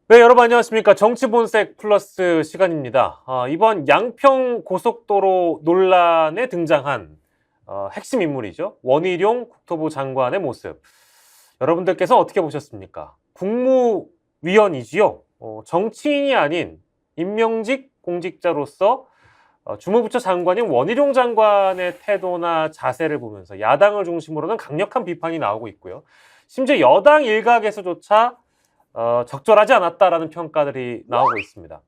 네, 여러분 안녕하십니까. 정치본색 플러스 시간입니다. 이번 양평 고속도로 논란에 등장한 핵심 인물이죠. 원희룡 국토부 장관의 모습. 여러분들께서 어떻게 보셨습니까? 국무위원이지요. 정치인이 아닌 임명직 공직자로서 주무부처 장관인 원희룡 장관의 태도나 자세를 보면서 야당을 중심으로는 강력한 비판이 나오고 있고요. 심지어 여당 일각에서조차 적절하지 않았다라는 평가들이 나오고 있습니다.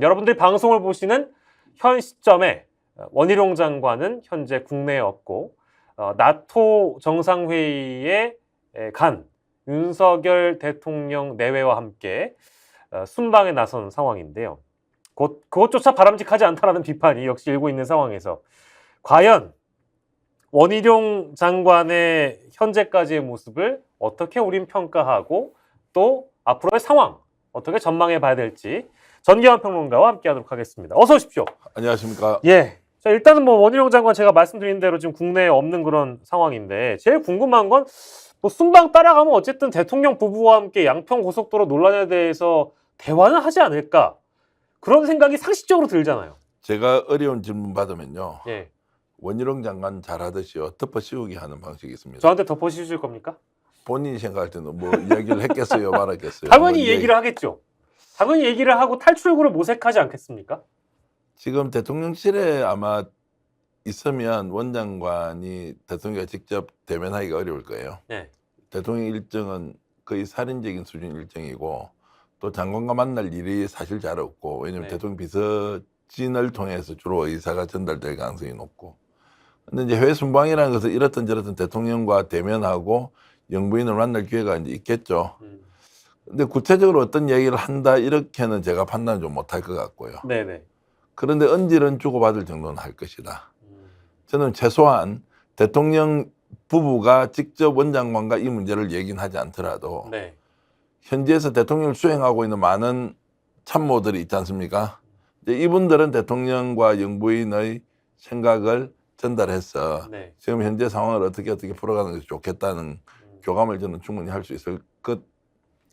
여러분들이 방송을 보시는 현 시점에 원희룡 장관은 현재 국내에 없고 나토 정상회의에 간 윤석열 대통령 내외와 함께 순방에 나선 상황인데요. 그것조차 바람직하지 않다라는 비판이 역시 일고 있는 상황에서 과연 원희룡 장관의 현재까지의 모습을 어떻게 우린 평가하고 또 앞으로의 상황 어떻게 전망해 봐야 될지 전기환 평론가와 함께하도록 하겠습니다. 어서 오십시오. 안녕하십니까. 예. 자, 일단은 뭐 원희룡 장관 제가 말씀드린 대로 지금 국내에 없는 그런 상황인데 제일 궁금한 건 뭐 순방 따라가면 어쨌든 대통령 부부와 함께 양평 고속도로 논란에 대해서 대화는 하지 않을까 그런 생각이 상식적으로 들잖아요. 제가 어려운 질문 받으면요. 예. 원희룡 장관 잘하듯이요. 덮어 씌우기 하는 방식이 있습니다. 저한테 덮어씌우실 겁니까? 본인이 생각할 때는 뭐 이야기를 했겠어요, 말았겠어요. 당연히 얘기를 하겠죠. 당연히 얘기를 하고 탈출구를 모색하지 않겠습니까? 지금 대통령실에 아마 있으면 원 장관이 대통령과 직접 대면하기가 어려울 거예요. 네. 대통령 일정은 거의 살인적인 수준 일정이고 또 장관과 만날 일이 사실 잘 없고 왜냐하면 네. 대통령 비서진을 통해서 주로 의사가 전달될 가능성이 높고 근데 이제 해외 순방이라는 것은 이렇든 저렇든 대통령과 대면하고 영부인을 만날 기회가 이제 있겠죠. 근데 구체적으로 어떤 얘기를 한다 이렇게는 제가 판단을 좀 못할 것 같고요. 네네. 그런데 언질은 주고받을 정도는 할 것이다. 저는 최소한 대통령 부부가 직접 원장관과 이 문제를 얘기는 하지 않더라도 네. 현지에서 대통령을 수행하고 있는 많은 참모들이 있지 않습니까? 이제 이분들은 대통령과 영부인의 생각을 전달해서 네. 지금 현재 상황을 어떻게 풀어가는 것이 좋겠다는 교감을 저는 충분히 할 수 있을 것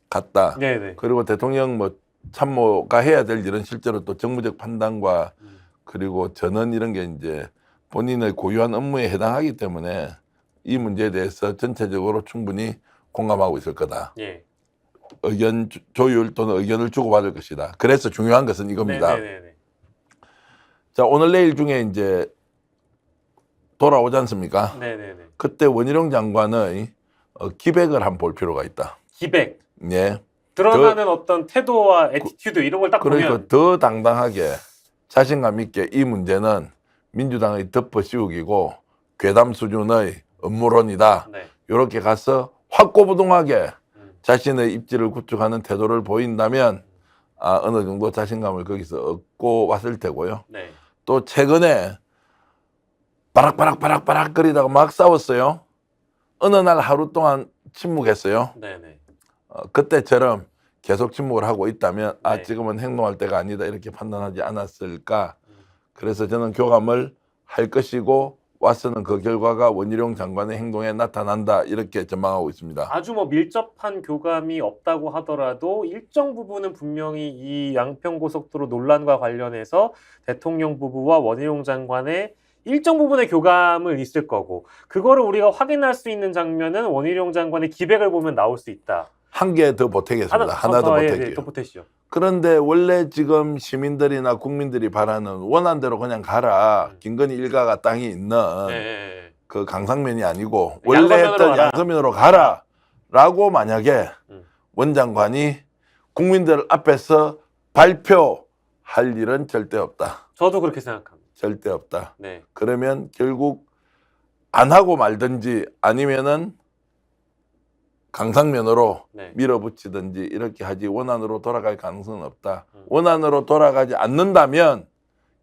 같다. 네네. 그리고 대통령 뭐 참모가 해야 될 일은 실제로 또 정무적 판단과 그리고 전원 이런 게 이제 본인의 고유한 업무에 해당하기 때문에 이 문제에 대해서 전체적으로 충분히 공감하고 있을 거다. 예. 의견 조율 또는 의견을 주고받을 것이다. 그래서 중요한 것은 이겁니다. 네네네. 자, 오늘 내일 중에 이제 돌아오지 않습니까? 네네네. 그때 원희룡 장관의 기백을 한번 볼 필요가 있다. 기백. 예. 드러나는 어떤 태도와 애티튜드 이런 걸 딱 그러니까 보면 더 당당하게 자신감 있게 이 문제는 민주당의 덮어 씌우기고 괴담 수준의 업무론이다. 네. 이렇게 가서 확고부동하게 자신의 입지를 구축하는 태도를 보인다면 어느 정도 자신감을 거기서 얻고 왔을 테고요. 네. 또 최근에 바락바락 거리다가 막 싸웠어요. 어느 날 하루 동안 침묵했어요. 네네. 그때처럼 계속 침묵을 하고 있다면 네. 지금은 행동할 때가 아니다 이렇게 판단하지 않았을까. 그래서 저는 교감을 할 것이고 와서는 그 결과가 원희룡 장관의 행동에 나타난다 이렇게 전망하고 있습니다. 아주 뭐 밀접한 교감이 없다고 하더라도 일정 부분은 분명히 이 양평고속도로 논란과 관련해서 대통령 부부와 원희룡 장관의 일정 부분의 교감을 있을 거고 그거를 우리가 확인할 수 있는 장면은 원희룡 장관의 기백을 보면 나올 수 있다. 한 개 더 보태겠습니다. 하나 더 보탤게요. 더 보태시죠. 그런데 원래 지금 시민들이나 국민들이 바라는 원한대로 그냥 가라. 김건희 일가가 땅이 있는 네. 그 강상면이 아니고 원래 양서면으로 했던 가라. 양서면으로 가라라고 만약에 원장관이 국민들 앞에서 발표할 일은 절대 없다. 저도 그렇게 생각합니다. 절대 없다. 네. 그러면 결국 안 하고 말든지 아니면은 강상면으로 네. 밀어붙이든지 이렇게 하지 원안으로 돌아갈 가능성은 없다. 원안으로 돌아가지 않는다면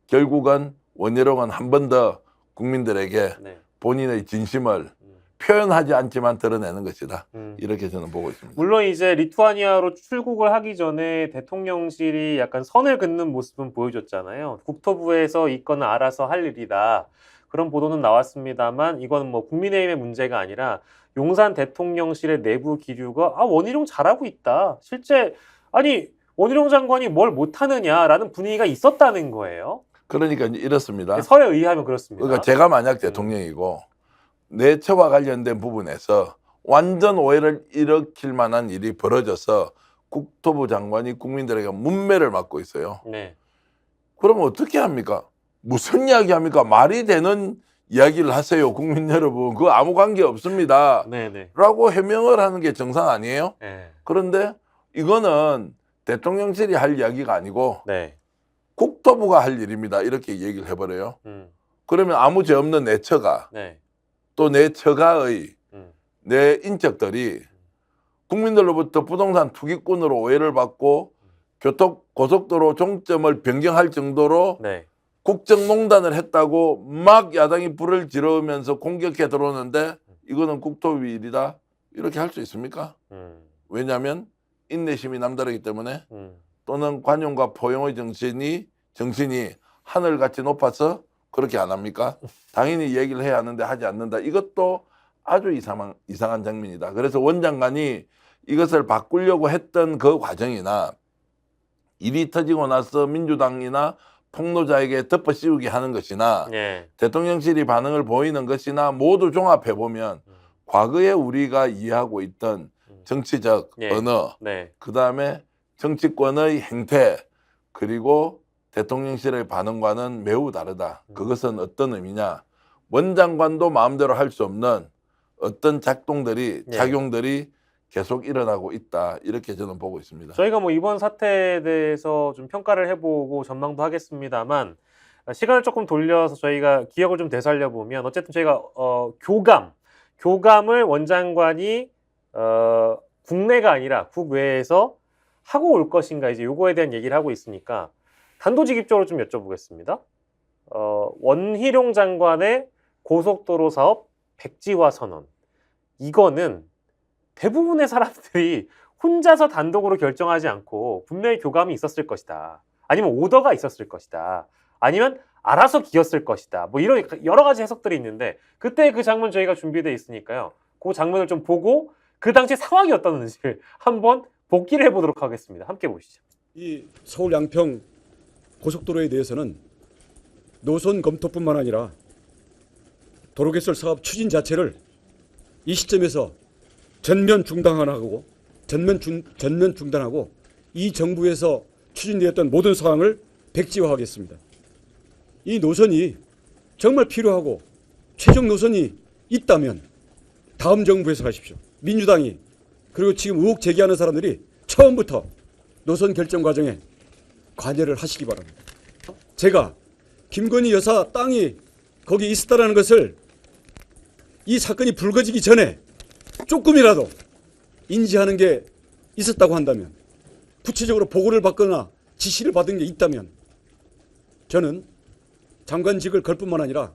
결국은 원희룡은 한 번 더 국민들에게 네. 본인의 진심을 표현하지 않지만 드러내는 것이다. 이렇게 저는 보고 있습니다. 물론 이제 리투아니아로 출국을 하기 전에 대통령실이 약간 선을 긋는 모습은 보여줬잖아요. 국토부에서 이 건은 알아서 할 일이다. 그런 보도는 나왔습니다만 이건 뭐 국민의힘의 문제가 아니라 용산 대통령실의 내부 기류가 원희룡 잘하고 있다. 실제 아니 원희룡 장관이 뭘 못하느냐라는 분위기가 있었다는 거예요. 그러니까 이제 이렇습니다. 서에 의하면 그렇습니다. 그러니까 제가 만약 대통령이고 내처와 관련된 부분에서 완전 오해를 일으킬 만한 일이 벌어져서 국토부 장관이 국민들에게 문매를 맞고 있어요. 네. 그러면 어떻게 합니까? 무슨 이야기 합니까? 말이 되는 이야기를 하세요. 국민 여러분. 그거 아무 관계 없습니다. 네네. 라고 해명을 하는 게 정상 아니에요? 네. 그런데 이거는 대통령실이 할 이야기가 아니고 네. 국토부가 할 일입니다. 이렇게 얘기를 해버려요. 음. 그러면 아무 죄 없는 내 처가 네. 또 내 처가의 음. 내 인적들이 국민들로부터 부동산 투기꾼으로 오해를 받고 고속도로 종점을 변경할 정도로 네. 국정농단을 했다고 막 야당이 불을 지르면서 공격해 들어오는데 이거는 국토부 일이다 이렇게 할 수 있습니까? 왜냐하면 인내심이 남다르기 때문에 또는 관용과 포용의 정신이 하늘같이 높아서 그렇게 안 합니까? 당연히 얘기를 해야 하는데 하지 않는다. 이것도 아주 이상한 장면이다. 그래서 원장관이 이것을 바꾸려고 했던 그 과정이나 일이 터지고 나서 민주당이나 폭로자에게 덮어씌우게 하는 것이나 네. 대통령실이 반응을 보이는 것이나 모두 종합해 보면 과거에 우리가 이해하고 있던 정치적 네. 언어, 네. 그다음에 정치권의 행태, 그리고 대통령실의 반응과는 매우 다르다. 그것은 어떤 의미냐? 원장관도 마음대로 할 수 없는 어떤 작용들이 계속 일어나고 있다. 이렇게 저는 보고 있습니다. 저희가 뭐 이번 사태에 대해서 좀 평가를 해보고 전망도 하겠습니다만 시간을 조금 돌려서 저희가 기억을 좀 되살려 보면 어쨌든 저희가 교감을 원장관이 국내가 아니라 국외에서 하고 올 것인가 이제 요거에 대한 얘기를 하고 있으니까 단도직입적으로 좀 여쭤보겠습니다. 원희룡 장관의 고속도로 사업 백지화 선언 이거는 대부분의 사람들이 혼자서 단독으로 결정하지 않고 분명히 교감이 있었을 것이다. 아니면 오더가 있었을 것이다. 아니면 알아서 기었을 것이다. 뭐 이런 여러 가지 해석들이 있는데 그때 그 장면 저희가 준비되어 있으니까요. 그 장면을 좀 보고 그 당시 상황이 어떤지를 한번 복기를 해보도록 하겠습니다. 함께 보시죠. 이 서울 양평 고속도로에 대해서는 노선 검토뿐만 아니라 도로 개설 사업 추진 자체를 이 시점에서 전면 중단하고 이 정부에서 추진되었던 모든 사항을 백지화하겠습니다. 이 노선이 정말 필요하고 최종 노선이 있다면 다음 정부에서 하십시오. 민주당이 그리고 지금 의혹 제기하는 사람들이 처음부터 노선 결정 과정에 관여를 하시기 바랍니다. 제가 김건희 여사 땅이 거기 있었다는 것을 이 사건이 불거지기 전에 조금이라도 인지하는 게 있었다고 한다면, 구체적으로 보고를 받거나 지시를 받은 게 있다면 저는 장관직을 걸 뿐만 아니라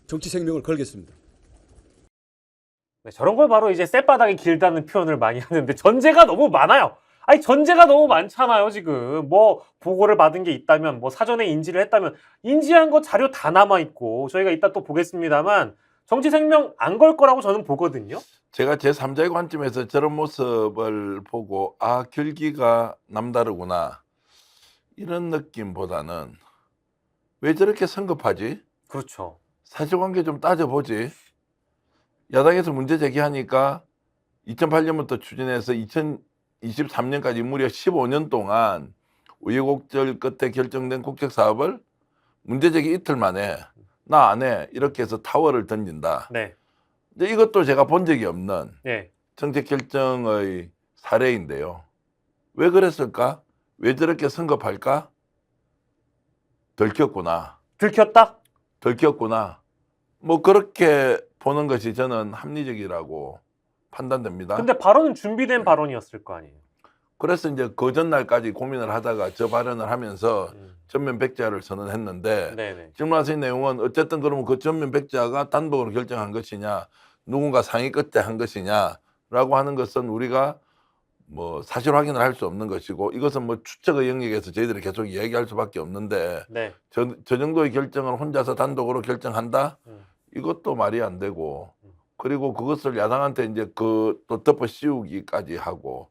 정치 생명을 걸겠습니다. 네, 저런 걸 바로 이제 쌔바닥이 길다는 표현을 많이 하는데 전제가 너무 많아요. 아니 전제가 너무 많잖아요. 지금 뭐 보고를 받은 게 있다면 뭐 사전에 인지를 했다면 인지한 거 자료 다 남아있고 저희가 이따 또 보겠습니다만 정치 생명 안 걸 거라고 저는 보거든요. 제가 제3자의 관점에서 저런 모습을 보고 아 결기가 남다르구나 이런 느낌보다는 왜 저렇게 성급하지? 그렇죠. 사실관계 좀 따져보지. 야당에서 문제 제기하니까 2008년부터 추진해서 2023년까지 무려 15년 동안 우여곡절 끝에 결정된 국책사업을 문제 제기 이틀 만에 나 안 해 이렇게 해서 타워를 던진다. 네. 근데 이것도 제가 본 적이 없는 네. 정책 결정의 사례인데요. 왜 그랬을까? 왜 저렇게 성급할까? 들켰구나. 들켰다? 들켰구나. 뭐 그렇게 보는 것이 저는 합리적이라고 판단됩니다. 근데 발언은 준비된 발언이었을 거 아니에요. 그래서 이제 그 전날까지 고민을 하다가 저 발언을 하면서 전면 백지화를 선언했는데 네네. 질문하신 내용은 어쨌든 그러면 그 전면 백지화가 단독으로 결정한 것이냐 누군가 상의 끝에 한 것이냐라고 하는 것은 우리가 뭐 사실 확인을 할 수 없는 것이고 이것은 뭐 추측의 영역에서 저희들이 계속 이야기할 수밖에 없는데 네. 저 정도의 결정을 혼자서 단독으로 결정한다? 이것도 말이 안 되고 그리고 그것을 야당한테 이제 그 또 덮어 씌우기까지 하고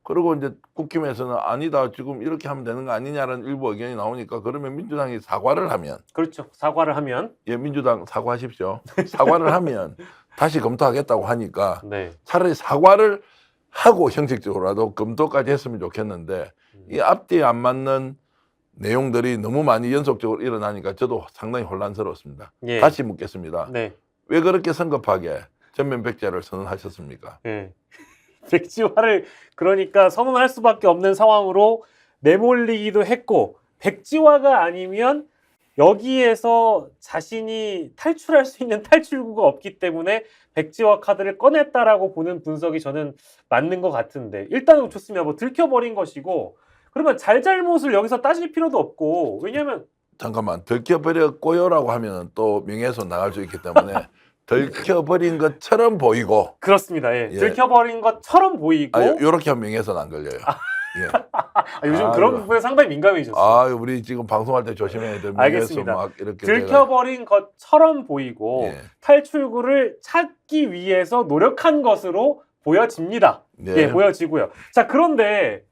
그리고 이제 국힘에서는 아니다, 지금 이렇게 하면 되는 거 아니냐라는 일부 의견이 나오니까 그러면 민주당이 사과를 하면, 그렇죠. 사과를 하면 예, 민주당 사과하십시오. 사과를 하면 다시 검토하겠다고 하니까 네. 차라리 사과를 하고 형식적으로라도 검토까지 했으면 좋겠는데 이 앞뒤에 안 맞는 내용들이 너무 많이 연속적으로 일어나니까 저도 상당히 혼란스럽습니다. 예. 다시 묻겠습니다. 네. 왜 그렇게 성급하게 전면 백지화를 선언하셨습니까? 예. 백지화를 그러니까 선언할 수밖에 없는 상황으로 내몰리기도 했고, 백지화가 아니면 여기에서 자신이 탈출할 수 있는 탈출구가 없기 때문에 백지화 카드를 꺼냈다라고 보는 분석이 저는 맞는 것 같은데, 일단은 좋습니다. 뭐 들켜버린 것이고, 그러면 잘잘못을 여기서 따질 필요도 없고, 왜냐하면 잠깐만, 들켜버렸고요라고 하면 또 명예훼손 나갈 수 있기 때문에 들켜버린 것처럼 보이고, 그렇습니다. 예. 예. 들켜버린 것처럼 보이고, 요렇게 하면 명예훼손 안 걸려요. 예. 요즘 그런 아유. 부분에 상당히 민감해졌어요. 우리 지금 방송할 때 조심해야 돼. 명예훼손 알겠습니다. 막 이렇게 들켜버린 것처럼 보이고 예. 탈출구를 찾기 위해서 노력한 것으로 보여집니다. 네. 예, 보여지고요. 자, 그런데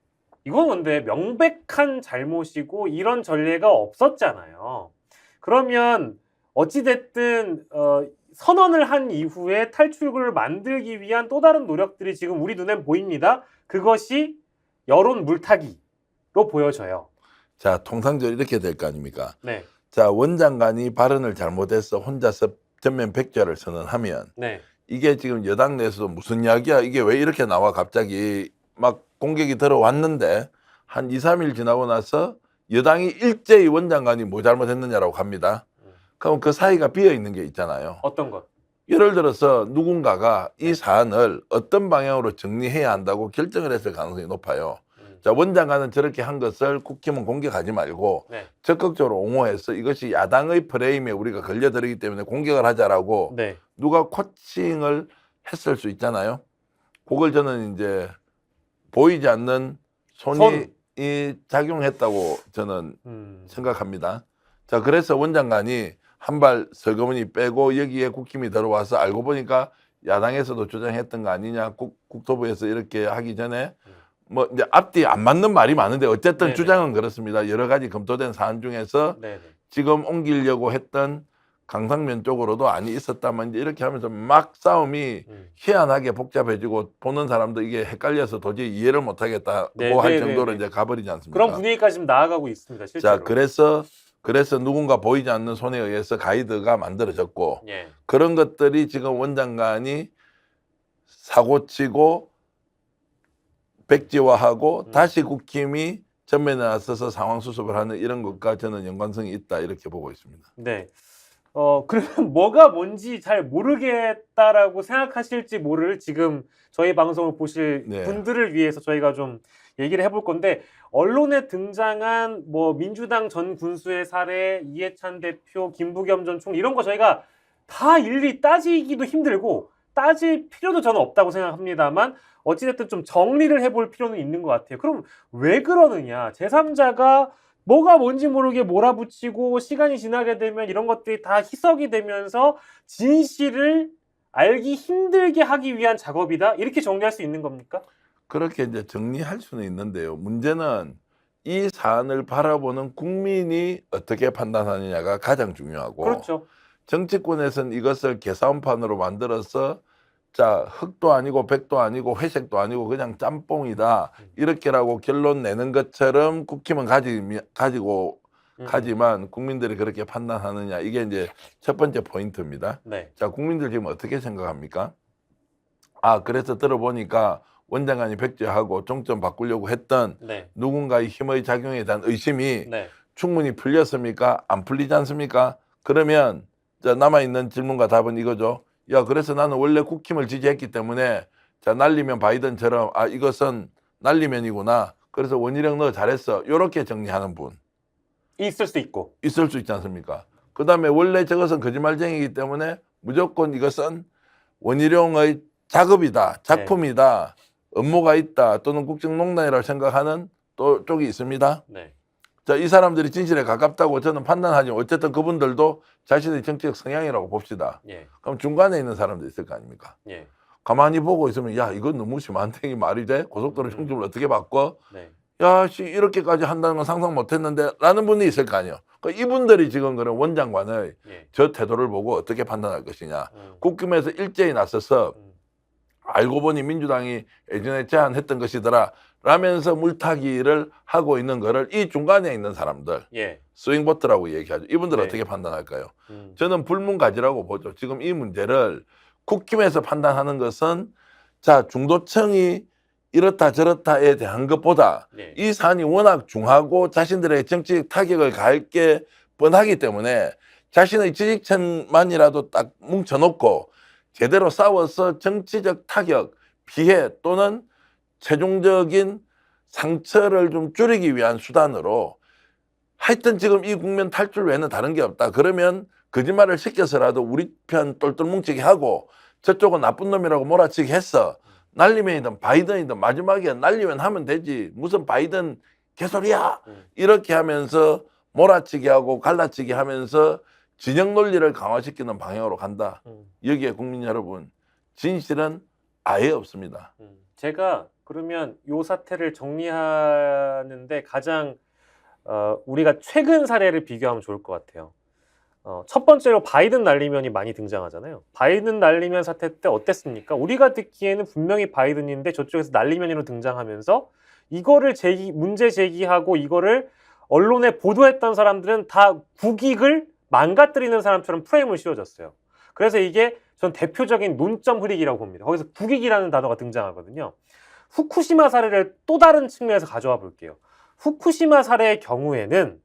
이건 근데 명백한 잘못이고 이런 전례가 없었잖아요. 그러면 어찌됐든 선언을 한 이후에 탈출구를 만들기 위한 또 다른 노력들이 지금 우리 눈엔 보입니다. 그것이 여론 물타기로 보여져요. 자, 통상적으로 이렇게 될 거 아닙니까? 네, 자, 원장관이 발언을 잘못해서 혼자서 전면 백지화를 선언하면 네, 이게 지금 여당 내에서도 무슨 이야기야? 이게 왜 이렇게 나와? 갑자기 막 공격이 들어왔는데 한 2, 3일 지나고 나서 여당이 일제히 원장관이 뭐 잘못했느냐라고 갑니다. 그럼 그 사이가 비어 있는 게 있잖아요. 어떤 것? 예를 들어서 누군가가 이 사안을 어떤 방향으로 정리해야 한다고 결정을 했을 가능성이 높아요. 자, 원장관은 저렇게 한 것을 국힘은 공격하지 말고 네, 적극적으로 옹호해서 이것이 야당의 프레임에 우리가 걸려들기 때문에 공격을 하자라고 네, 누가 코칭을 했을 수 있잖아요. 그걸 저는 이제 보이지 않는 손이 작용했다고 저는 생각합니다. 자, 그래서 원장관이 한 발 설거머니 빼고 여기에 국힘이 들어와서 알고 보니까 야당에서도 주장했던 거 아니냐, 국토부에서 이렇게 하기 전에 뭐 이제 앞뒤 안 맞는 말이 많은데 어쨌든 네네. 주장은 그렇습니다. 여러 가지 검토된 사안 중에서 네, 네. 지금 옮기려고 했던 강상면 쪽으로도 아니 있었다만 이제 이렇게 하면서 막 싸움이 희한하게 복잡해지고 보는 사람도 이게 헷갈려서 도저히 이해를 못하겠다고 네, 할 네, 정도로 네, 네. 이제 가버리지 않습니까? 그런 분위기까지 지금 나아가고 있습니다. 실제로. 자, 그래서 누군가 보이지 않는 손에 의해서 가이드가 만들어졌고 예, 그런 것들이 지금 원장관이 사고치고 백지화하고 다시 국힘이 전면에 나서서 상황 수습을 하는 이런 것과 저는 연관성이 있다 이렇게 보고 있습니다. 네. 그러면 뭐가 뭔지 잘 모르겠다라고 생각하실지 모를 지금 저희 방송을 보실 네. 분들을 위해서 저희가 좀 얘기를 해볼 건데, 언론에 등장한 뭐 민주당 전 군수의 사례, 이해찬 대표, 김부겸 전 총리 이런 거 저희가 다 일일이 따지기도 힘들고 따질 필요도 저는 없다고 생각합니다만, 어찌됐든 좀 정리를 해볼 필요는 있는 것 같아요. 그럼 왜 그러느냐? 제3자가 뭐가 뭔지 모르게 몰아붙이고 시간이 지나게 되면 이런 것들이 다 희석이 되면서 진실을 알기 힘들게 하기 위한 작업이다? 이렇게 정리할 수 있는 겁니까? 그렇게 이제 정리할 수는 있는데요. 문제는 이 사안을 바라보는 국민이 어떻게 판단하느냐가 가장 중요하고 그렇죠. 정치권에서는 이것을 계산판으로 만들어서 자, 흑도 아니고 백도 아니고 회색도 아니고 그냥 짬뽕이다 이렇게라고 결론 내는 것처럼 국힘은 가지고 가지만 국민들이 그렇게 판단하느냐, 이게 이제 첫 번째 포인트입니다. 네. 자, 국민들 지금 어떻게 생각합니까? 그래서 들어보니까 원장관이 백지화하고 종점 바꾸려고 했던 네. 누군가의 힘의 작용에 대한 의심이 네. 충분히 풀렸습니까? 안 풀리지 않습니까? 그러면 자, 남아있는 질문과 답은 이거죠. 야, 그래서 나는 원래 국힘을 지지했기 때문에 자, 날리면 바이든처럼 이것은 날리면이구나. 그래서 원희룡 너 잘했어. 이렇게 정리하는 분 있을 수 있고. 있을 수 있지 않습니까? 그 다음에 원래 저것은 거짓말쟁이기 때문에 무조건 이것은 원희룡의 작업이다, 작품이다, 업무가 있다, 또는 국정농단이라고 생각하는 또 쪽이 있습니다. 네. 자, 이 사람들이 진실에 가깝다고 저는 판단하지만 어쨌든 그분들도 자신의 정치적 성향이라고 봅시다. 예. 그럼 중간에 있는 사람도 있을 거 아닙니까? 예. 가만히 보고 있으면 야 이건 너무 심한데 이게 말이 돼? 고속도로 총집을 어떻게 바꿔? 네. 야, 씨, 이렇게까지 한다는 건 상상 못 했는데 라는 분이 있을 거 아니에요. 그러니까 이분들이 지금 그런 원장관의 예. 저 태도를 보고 어떻게 판단할 것이냐. 국힘에서 일제히 나서서 알고 보니 민주당이 예전에 제안했던 것이더라 라면서 물타기를 하고 있는 거를 이 중간에 있는 사람들 예. 스윙보트라고 얘기하죠. 이분들 네. 어떻게 판단할까요? 저는 불문가지라고 보죠. 지금 이 문제를 국힘에서 판단하는 것은 자 중도층이 이렇다 저렇다에 대한 것보다 네. 이 사안이 워낙 중하고 자신들의 정치적 타격을 가할 게 뻔하기 때문에 자신의 지지층만이라도 딱 뭉쳐놓고 제대로 싸워서 정치적 타격, 피해 또는 최종적인 상처를 좀 줄이기 위한 수단으로 하여튼 지금 이 국면 탈출 외에는 다른 게 없다. 그러면 거짓말을 시켜서라도 우리 편 똘똘 뭉치게 하고 저쪽은 나쁜 놈이라고 몰아치게 했어. 날리면이든 바이든이든 마지막에 날리면 하면 되지. 무슨 바이든 개소리야. 이렇게 하면서 몰아치게 하고 갈라치게 하면서 진영 논리를 강화시키는 방향으로 간다. 여기에 국민 여러분 진실은 아예 없습니다. 제가 그러면 요 사태를 정리하는데 가장 우리가 최근 사례를 비교하면 좋을 것 같아요. 첫 번째로 바이든 날리면이 많이 등장하잖아요. 바이든 날리면 사태 때 어땠습니까? 우리가 듣기에는 분명히 바이든인데 저쪽에서 날리면으로 등장하면서 이거를 문제 제기하고 이거를 언론에 보도했던 사람들은 다 국익을 망가뜨리는 사람처럼 프레임을 씌워졌어요. 그래서 이게 전 대표적인 논점 흐리기라고 봅니다. 거기서 국익이라는 단어가 등장하거든요. 후쿠시마 사례를 또 다른 측면에서 가져와 볼게요. 후쿠시마 사례의 경우에는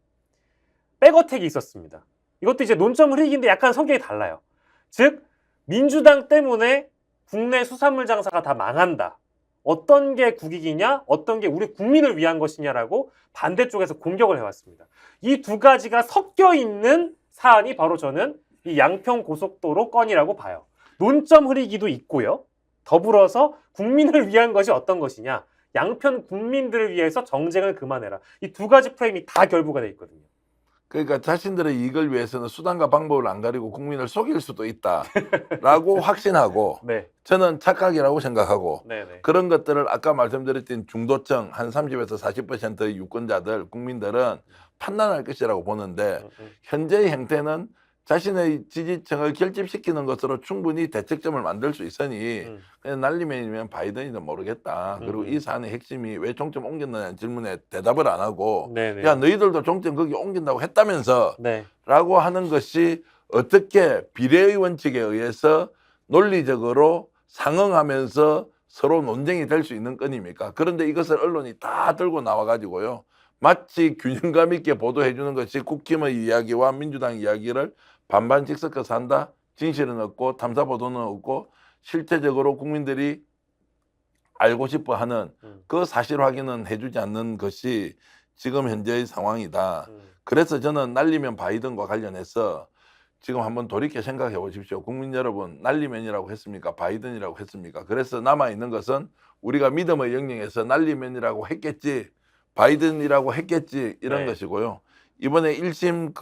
백어택이 있었습니다. 이것도 이제 논점 흐리기인데 약간 성격이 달라요. 즉 민주당 때문에 국내 수산물 장사가 다 망한다. 어떤 게 국익이냐, 어떤 게 우리 국민을 위한 것이냐라고 반대쪽에서 공격을 해왔습니다. 이 두 가지가 섞여 있는 사안이 바로 저는 이 양평 고속도로 건이라고 봐요. 논점 흐리기도 있고요. 더불어서 국민을 위한 것이 어떤 것이냐, 양편 국민들을 위해서 정쟁을 그만해라. 이 두 가지 프레임이 다 결부가 돼 있거든요. 그러니까 자신들의 이익을 위해서는 수단과 방법을 안 가리고 국민을 속일 수도 있다라고 확신하고 네. 저는 착각이라고 생각하고 네네. 그런 것들을 아까 말씀드렸던 중도층 한 30에서 40%의 유권자들 국민들은 판단할 것이라고 보는데 현재의 형태는 자신의 지지층을 결집시키는 것으로 충분히 대책점을 만들 수 있으니 그냥 날리면이면 바이든이든 모르겠다. 그리고 이 사안의 핵심이 왜 종점 옮겼느냐는 질문에 대답을 안 하고 네네. 야 너희들도 종점 거기 옮긴다고 했다면서 네. 라고 하는 것이 어떻게 비례의 원칙에 의해서 논리적으로 상응하면서 서로 논쟁이 될 수 있는 건입니까? 그런데 이것을 언론이 다 들고 나와가지고요. 마치 균형감 있게 보도해 주는 것이 국힘의 이야기와 민주당 이야기를 반반 직섞어서 한다. 진실은 없고 탐사 보도는 없고 실제적으로 국민들이 알고 싶어 하는 그 사실 확인은 해주지 않는 것이 지금 현재의 상황이다. 그래서 저는 날리면 바이든과 관련해서 지금 한번 돌이켜 생각해 보십시오. 국민 여러분, 날리면이라고 했습니까? 바이든이라고 했습니까? 그래서 남아있는 것은 우리가 믿음의 영역에서 날리면이라고 했겠지, 바이든이라고 했겠지, 이런 네. 것이고요. 이번에 1심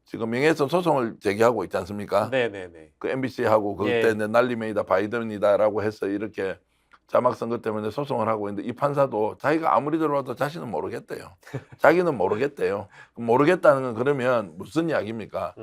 지금 명예훼손 소송을 제기하고 있지 않습니까? 네네네. 그 MBC하고 그때 예. 날리면이다, 바이든이다라고 해서 이렇게 자막 선거 때문에 소송을 하고 있는데 이 판사도 자기가 아무리 들어와도 자신은 모르겠대요. 자기는 모르겠대요. 모르겠다는 건 그러면 무슨 이야기입니까?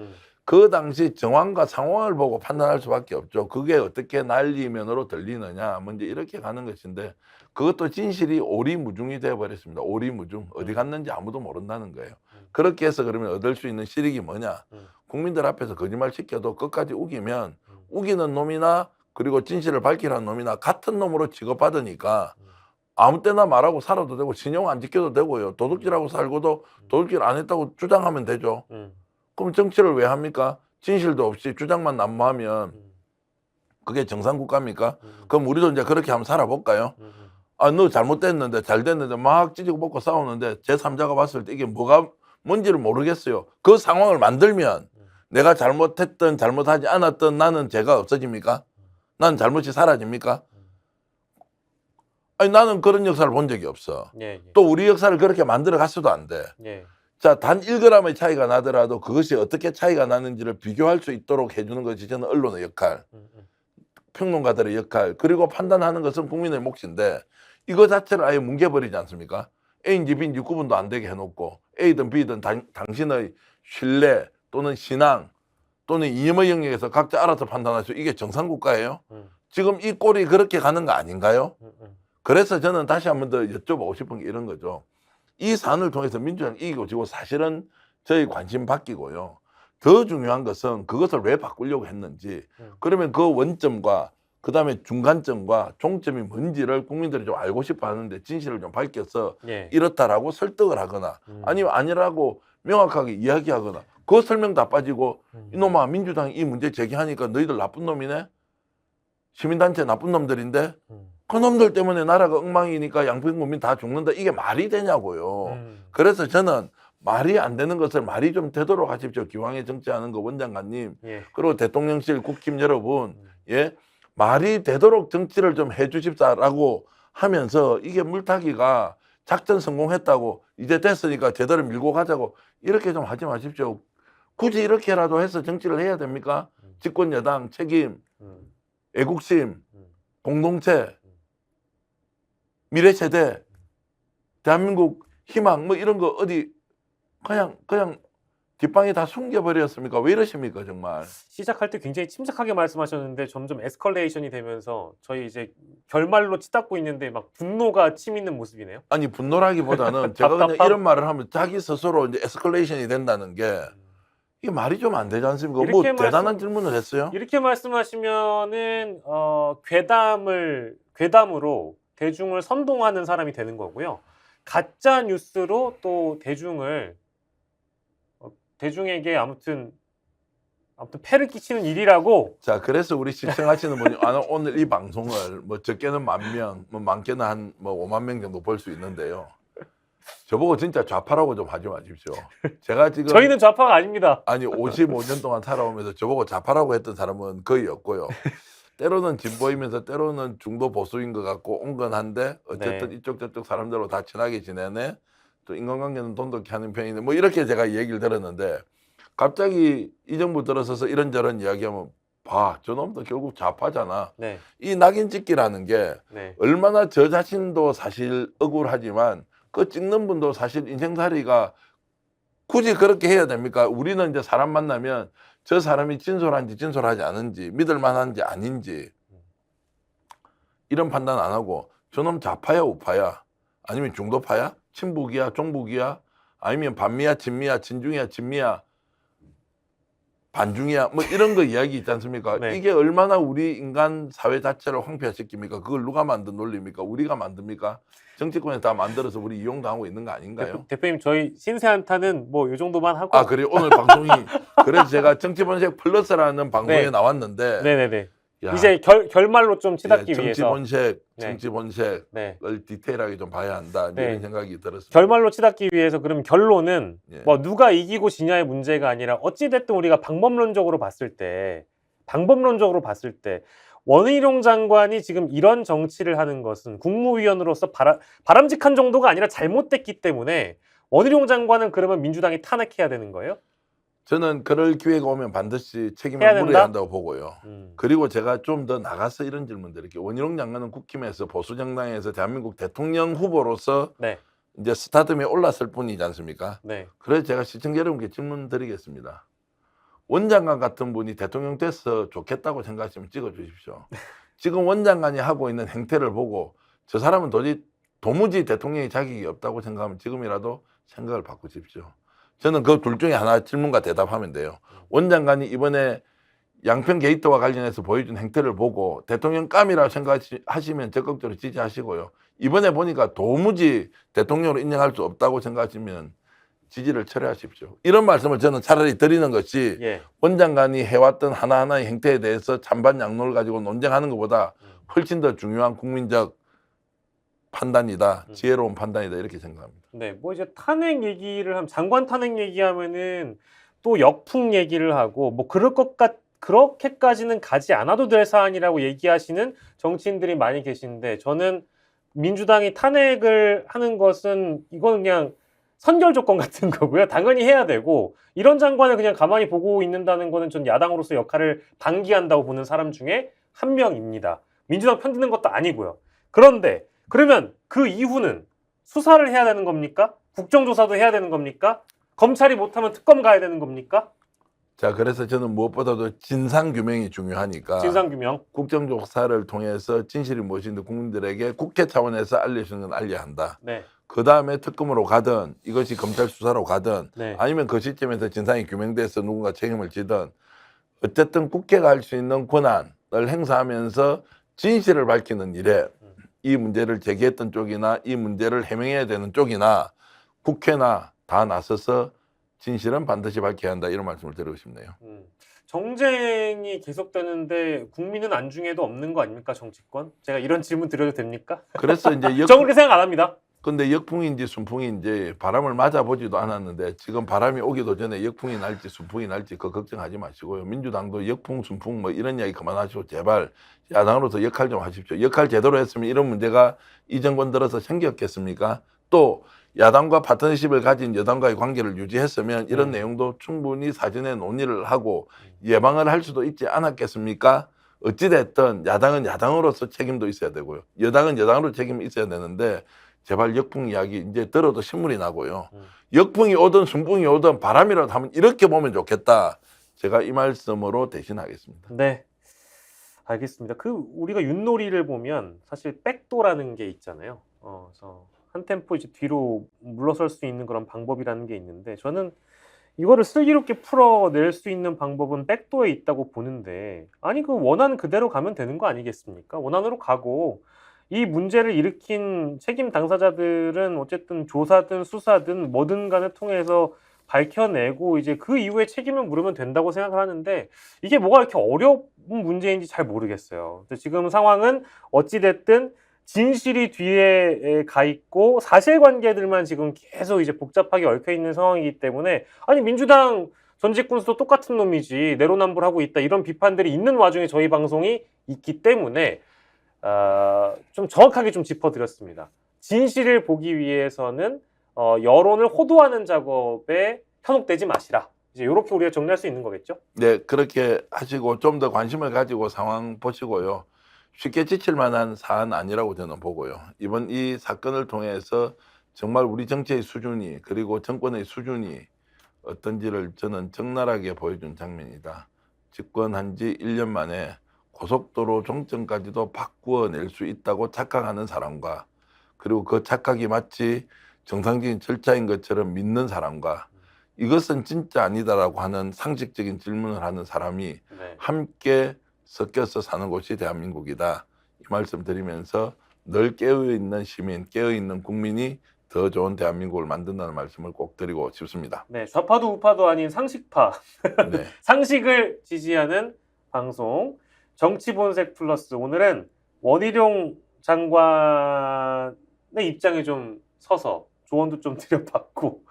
그 당시 정황과 상황을 보고 판단할 수밖에 없죠. 그게 어떻게 날리면으로 들리느냐, 먼저 이렇게 가는 것인데 그것도 진실이 오리무중이 되어버렸습니다. 오리무중. 어디 갔는지 아무도 모른다는 거예요. 그렇게 해서 그러면 얻을 수 있는 실익이 뭐냐? 국민들 앞에서 거짓말 시켜도 끝까지 우기면 우기는 놈이나 그리고 진실을 밝히라는 놈이나 같은 놈으로 취급받으니까 아무 때나 말하고 살아도 되고 신용 안 지켜도 되고요. 도둑질하고 살고도 도둑질 안 했다고 주장하면 되죠. 그럼 정치를 왜 합니까? 진실도 없이 주장만 난무하면 그게 정상국가입니까? 그럼 우리도 이제 그렇게 한번 살아볼까요? 아, 너 잘못됐는데 잘 됐는데 막 찌지고 볶고 싸우는데 제3자가 봤을 때 이게 뭐가 뭔지를 모르겠어요. 그 상황을 만들면 내가 잘못했든 잘못하지 않았든 나는 죄가 없어집니까? 나는 잘못이 사라집니까? 아니 나는 그런 역사를 본 적이 없어. 예. 또 우리 역사를 그렇게 만들어 갔어도 안 돼. 예. 자, 단 1g의 차이가 나더라도 그것이 어떻게 차이가 나는지를 비교할 수 있도록 해주는 것이 저는 언론의 역할. 평론가들의 역할 그리고 판단하는 것은 국민의 몫인데 이거 자체를 아예 뭉개버리지 않습니까? A인지 B인지 구분도 안 되게 해놓고 A든 B든 당신의 신뢰 또는 신앙 또는 이념의 영역에서 각자 알아서 판단할 수 이게 정상국가예요? 지금 이 꼴이 그렇게 가는 거 아닌가요? 그래서 저는 다시 한 번 더 여쭤보고 싶은 게 이런 거죠. 이 사안을 통해서 민주당이 이기고 지고 사실은 저희 관심 바뀌고요. 더 중요한 것은 그것을 왜 바꾸려고 했는지 그러면 그 원점과 그 다음에 중간점과 종점이 뭔지를 국민들이 좀 알고 싶어 하는데 진실을 좀 밝혀서 예. 이렇다라고 설득을 하거나 아니면 아니라고 명확하게 이야기하거나 그 설명 다 빠지고 이놈아 민주당이 이 문제 제기하니까 너희들 나쁜 놈이네? 시민단체 나쁜 놈들인데 그 놈들 때문에 나라가 엉망이니까 양평국민 다 죽는다. 이게 말이 되냐고요. 그래서 저는 말이 안 되는 것을 말이 좀 되도록 하십시오. 기왕에 정치하는 거 원장관님 예. 그리고 대통령실 국힘 여러분 예 말이 되도록 정치를 좀 해주십사라고 하면서 이게 물타기가 작전 성공했다고 이제 됐으니까 제대로 밀고 가자고 이렇게 좀 하지 마십시오. 굳이 이렇게라도 해서 정치를 해야 됩니까? 집권 여당 책임, 애국심, 공동체, 미래 세대, 대한민국 희망 뭐 이런 거 어디 그냥 뒷방에 다 숨겨버렸습니까? 왜 이러십니까 정말? 시작할 때 굉장히 침착하게 말씀하셨는데 점점 에스컬레이션이 되면서 저희 이제 결말로 치닫고 있는데 막 분노가 치미는 모습이네요. 아니 분노라기보다는 제가 그냥 이런 말을 하면 자기 스스로 이제 에스컬레이션이 된다는 게 이게 말이 좀 안 되지 않습니까? 뭐 대단한 질문을 했어요? 이렇게 말씀하시면은 괴담으로 대중을 선동하는 사람이 되는 거고요. 가짜 뉴스로 또 대중에게 아무튼 폐를 끼치는 일이라고. 자, 그래서 우리 시청하시는 분이 오늘 이 방송을 뭐 적게는 10,000명, 뭐 많게는 한 뭐 5만 명 정도 볼 수 있는데요. 저보고 진짜 좌파라고 좀 하지 마십시오. 제가 지금 저희는 좌파가 아닙니다. 아니 55년 동안 살아오면서 저보고 좌파라고 했던 사람은 거의 없고요. 때로는 진보이면서 때로는 중도 보수인 것 같고 온건한데 어쨌든 네. 이쪽 저쪽 사람들로 다 친하게 지내네. 또 인간관계는 돈독히 하는 편이네. 뭐 이렇게 제가 얘기를 들었는데 갑자기 이 정부 들어서서 이런저런 이야기하면 봐, 저놈도 결국 좌파잖아. 네. 이 낙인 찍기라는 게 네. 얼마나 저 자신도 사실 억울하지만 그 찍는 분도 사실 인생살이가 굳이 그렇게 해야 됩니까? 우리는 이제 사람 만나면 저 사람이 진솔한지 진솔하지 않은지 믿을 만한지 아닌지 이런 판단 안 하고 저놈 좌파야 우파야 아니면 중도파야 친북이야 종북이야 아니면 반미야 친미야 친중이야 친미야 반중이야 뭐 이런 거 이야기 있지 않습니까? 네. 이게 얼마나 우리 인간 사회 자체를 황폐화시킵니까? 그걸 누가 만든 논리입니까? 우리가 만듭니까? 정치권에 다 만들어서 우리 이용당하고 있는 거 아닌가요? 대표님 저희 신세 한타는 뭐 이 정도만 하고. 아 그래요? 오늘 방송이 그래서 제가 정치본색 플러스라는 방송에 네. 나왔는데 네네네. 야, 이제 결말로 좀 치닫기 위해서. 정치본색을 네. 디테일하게 좀 봐야 한다 네. 이런 생각이 들었습니다. 결말로 치닫기 위해서 그럼 결론은 예. 뭐 누가 이기고 지냐의 문제가 아니라 어찌됐든 우리가 방법론적으로 봤을 때 원희룡 장관이 지금 이런 정치를 하는 것은 국무위원으로서 바람직한 정도가 아니라 잘못됐기 때문에 원희룡 장관은 그러면 민주당이 탄핵해야 되는 거예요? 저는 그럴 기회가 오면 반드시 해야 책임을 된다? 물어야 한다고 보고요. 그리고 제가 좀 더 나가서 이런 질문 드릴게요. 원희룡 장관은 국힘에서 보수정당에서 대한민국 대통령 후보로서 네. 이제 스타덤에 올랐을 뿐이지 않습니까? 네. 그래서 제가 시청자 여러분께 질문 드리겠습니다. 원장관 같은 분이 대통령 돼서 좋겠다고 생각하시면 찍어주십시오. 지금 원장관이 하고 있는 행태를 보고 저 사람은 도무지 대통령의 자격이 없다고 생각하면 지금이라도 생각을 바꾸십시오. 저는 그 둘 중에 하나 질문과 대답하면 돼요. 원장관이 이번에 양평 게이트와 관련해서 보여준 행태를 보고 대통령감이라고 생각하시면 적극적으로 지지하시고요. 이번에 보니까 도무지 대통령으로 인정할 수 없다고 생각하시면 지지를 철회하십시오. 이런 말씀을 저는 차라리 드리는 것이 예. 원장관이 해왔던 하나하나의 행태에 대해서 찬반 양론을 가지고 논쟁하는 것보다 훨씬 더 중요한 국민적 판단이다. 지혜로운 판단이다. 이렇게 생각합니다. 네, 뭐 이제 탄핵 얘기를 하면 장관 탄핵 얘기하면은 또 역풍 얘기를 하고 뭐 그렇게까지는 가지 않아도 될 사안이라고 얘기하시는 정치인들이 많이 계신데 저는 민주당이 탄핵을 하는 것은 이건 그냥 선결 조건 같은 거고요. 당연히 해야 되고 이런 장관을 그냥 가만히 보고 있는다는 거는 전 야당으로서 역할을 방기한다고 보는 사람 중에 한 명입니다. 민주당 편드는 것도 아니고요. 그런데 그러면 그 이후는 수사를 해야 되는 겁니까? 국정조사도 해야 되는 겁니까? 검찰이 못하면 특검 가야 되는 겁니까? 자, 그래서 저는 무엇보다도 진상규명이 중요하니까 진상규명. 국정조사를 통해서 진실이 무엇인지 국민들에게 국회 차원에서 알려주는 건 알려야 한다. 네. 그 다음에 특검으로 가든 이것이 검찰 수사로 가든 네. 아니면 그 시점에서 진상이 규명돼서 누군가 책임을 지든 어쨌든 국회가 할 수 있는 권한을 행사하면서 진실을 밝히는 일에 이 문제를 제기했던 쪽이나 이 문제를 해명해야 되는 쪽이나 국회나 다 나서서 진실은 반드시 밝혀야 한다 이런 말씀을 드리고 싶네요. 정쟁이 계속되는데 국민은 안중에도 없는 거 아닙니까 정치권? 제가 이런 질문 드려도 됩니까? 그래서 이제 저는 그렇게 생각 안 합니다. 근데 역풍인지 순풍인지 바람을 맞아보지도 않았는데 지금 바람이 오기도 전에 역풍이 날지 순풍이 날지 그 걱정하지 마시고요. 민주당도 역풍 순풍 뭐 이런 이야기 그만하시고 제발 야당으로서 역할 좀 하십시오. 역할 제대로 했으면 이런 문제가 이 정권 들어서 생겼겠습니까? 또 야당과 파트너십을 가진 여당과의 관계를 유지했으면 이런 내용도 충분히 사전에 논의를 하고 예방을 할 수도 있지 않았겠습니까? 어찌됐든 야당은 야당으로서 책임도 있어야 되고요. 여당은 여당으로 책임이 있어야 되는데 제발 역풍 이야기 이제 들어도 신물이 나고요. 역풍이 오든 순풍이 오든 바람이라도 하면 이렇게 보면 좋겠다. 제가 이 말씀으로 대신하겠습니다. 네. 알겠습니다. 우리가 윷놀이를 보면 사실 백도라는 게 있잖아요. 그래서 한 템포 이제 뒤로 물러설 수 있는 그런 방법이라는 게 있는데 저는 이거를 슬기롭게 풀어낼 수 있는 방법은 백도에 있다고 보는데 아니 그 원안 그대로 가면 되는 거 아니겠습니까? 원안으로 가고 이 문제를 일으킨 책임 당사자들은 어쨌든 조사든 수사든 뭐든 간에 통해서 밝혀내고 이제 그 이후에 책임을 물으면 된다고 생각을 하는데 이게 뭐가 이렇게 어려운 문제인지 잘 모르겠어요. 근데 지금 상황은 어찌됐든 진실이 뒤에 가 있고 사실관계들만 지금 계속 이제 복잡하게 얽혀 있는 상황이기 때문에 아니 민주당 전직 군수도 똑같은 놈이지 내로남불하고 있다 이런 비판들이 있는 와중에 저희 방송이 있기 때문에 좀 정확하게 좀 짚어드렸습니다. 진실을 보기 위해서는 여론을 호도하는 작업에 현혹되지 마시라. 이제 이렇게 우리가 정리할 수 있는 거겠죠? 네, 그렇게 하시고 좀 더 관심을 가지고 상황 보시고요. 쉽게 지칠 만한 사안 아니라고 저는 보고요. 이번 이 사건을 통해서 정말 우리 정치의 수준이 그리고 정권의 수준이 어떤지를 저는 적나라하게 보여준 장면이다. 집권한 지 1년 만에 고속도로 종점까지도 바꾸어낼 수 있다고 착각하는 사람과 그리고 그 착각이 마치 정상적인 절차인 것처럼 믿는 사람과 이것은 진짜 아니다라고 하는 상식적인 질문을 하는 사람이 네. 함께 섞여서 사는 곳이 대한민국이다. 이 말씀 드리면서 늘 깨어있는 시민, 깨어있는 국민이 더 좋은 대한민국을 만든다는 말씀을 꼭 드리고 싶습니다. 네, 좌파도 우파도 아닌 상식파, 네. 상식을 지지하는 방송 정치본색 플러스. 오늘은 원희룡 장관의 입장에 좀 서서 조언도 좀 드려봤고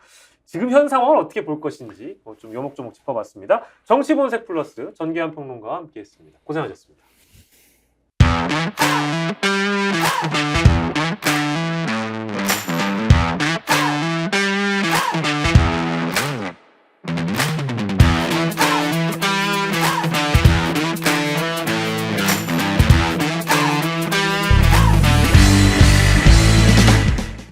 지금 현 상황을 어떻게 볼 것인지 좀 요목조목 짚어봤습니다. 정치본색 플러스 전기환 평론가와 함께했습니다. 고생하셨습니다.